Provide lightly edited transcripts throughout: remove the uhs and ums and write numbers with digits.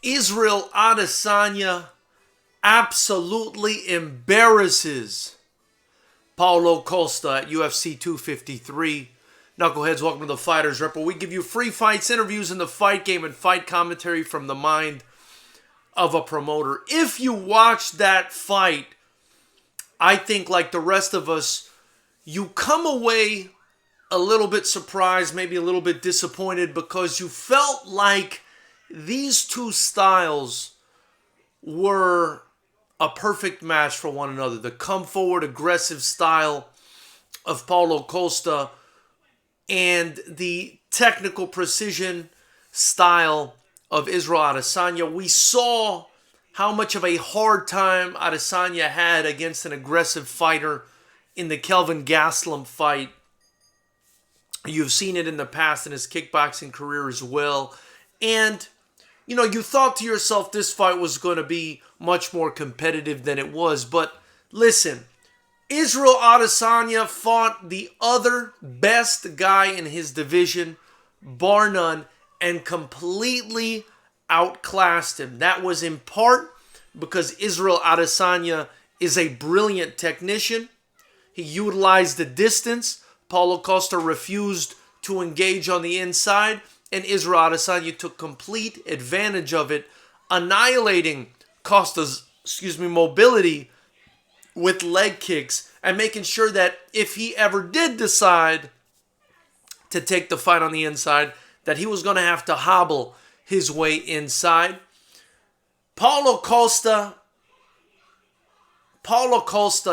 Israel Adesanya absolutely embarrasses Paulo Costa at UFC 253. Knuckleheads, welcome to the Fighters Rep, where we give you free fights, interviews in the fight game, and fight commentary from the mind of a promoter. If you watch that fight, I think like the rest of us, you come away a little bit surprised, maybe a little bit disappointed, because you felt like these two styles were a perfect match for one another. The come forward, aggressive style of Paulo Costa and the technical precision style of Israel Adesanya. We saw how much of a hard time Adesanya had against an aggressive fighter in the Kelvin Gastelum fight. You've seen it in the past in his kickboxing career as well. And, you know, you thought to yourself this fight was going to be much more competitive than it was. But listen, Israel Adesanya fought the other best guy in his division, bar none, and completely outclassed him. That was in part because Israel Adesanya is a brilliant technician. He utilized the distance. Paulo Costa refused to engage on the inside, and Israel Adesanya took complete advantage of it, annihilating Costa's mobility with leg kicks and making sure that if he ever did decide to take the fight on the inside, that he was going to have to hobble his way inside. Paulo Costa,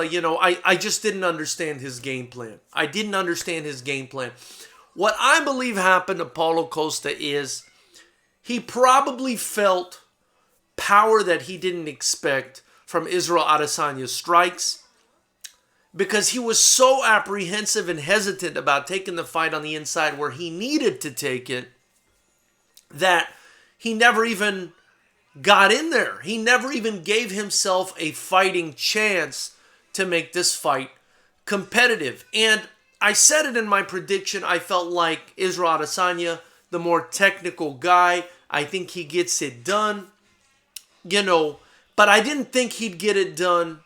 you know, I just didn't understand his game plan. I didn't understand his game plan. What I believe happened to Paulo Costa is he probably felt power that he didn't expect from Israel Adesanya's strikes because he was so apprehensive and hesitant about taking the fight on the inside where he needed to take it that he never even got in there. He never even gave himself a fighting chance to make this fight competitive. And I said it in my prediction. I felt like Israel Adesanya, the more technical guy, I think he gets it done. You know, but I didn't think he'd get it done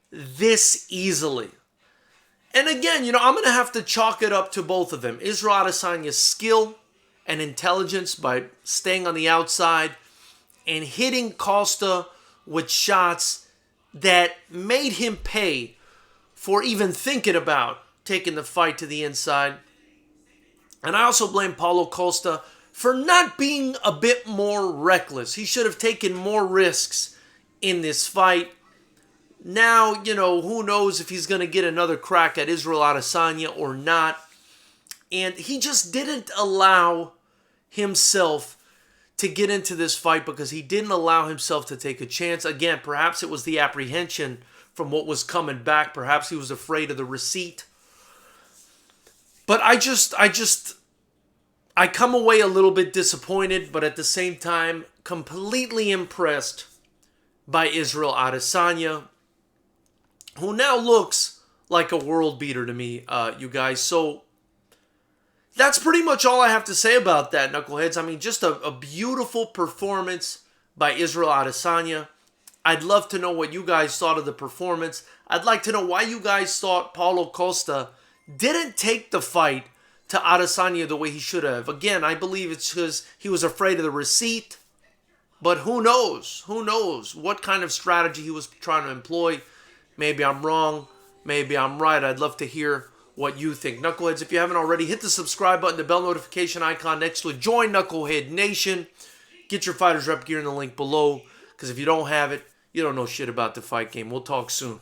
this easily. And again, you know, I'm going to have to chalk it up to both of them. Israel Adesanya's skill and intelligence by staying on the outside and hitting Costa with shots that made him pay for even thinking about taking the fight to the inside. And I also blame Paulo Costa for not being a bit more reckless. He should have taken more risks in this fight. Now, you know, who knows if he's going to get another crack at Israel Adesanya or not. And he just didn't allow himself to get into this fight because he didn't allow himself to take a chance. Again, perhaps it was the apprehension from what was coming back. Perhaps he was afraid of the receipt. But I come away a little bit disappointed, but at the same time, completely impressed by Israel Adesanya, who now looks like a world beater to me, you guys. So that's pretty much all I have to say about that, Knuckleheads. I mean, just a beautiful performance by Israel Adesanya. I'd love to know what you guys thought of the performance. I'd like to know why you guys thought Paulo Costa didn't take the fight to Adesanya the way he should have. Again, I believe it's because he was afraid of the receipt. But who knows? Who knows what kind of strategy he was trying to employ? Maybe I'm wrong. Maybe I'm right. I'd love to hear what you think. Knuckleheads, if you haven't already, hit the subscribe button, the bell notification icon next to it. Join Knucklehead Nation. Get your Fighters Rep gear in the link below. Because if you don't have it, you don't know shit about the fight game. We'll talk soon.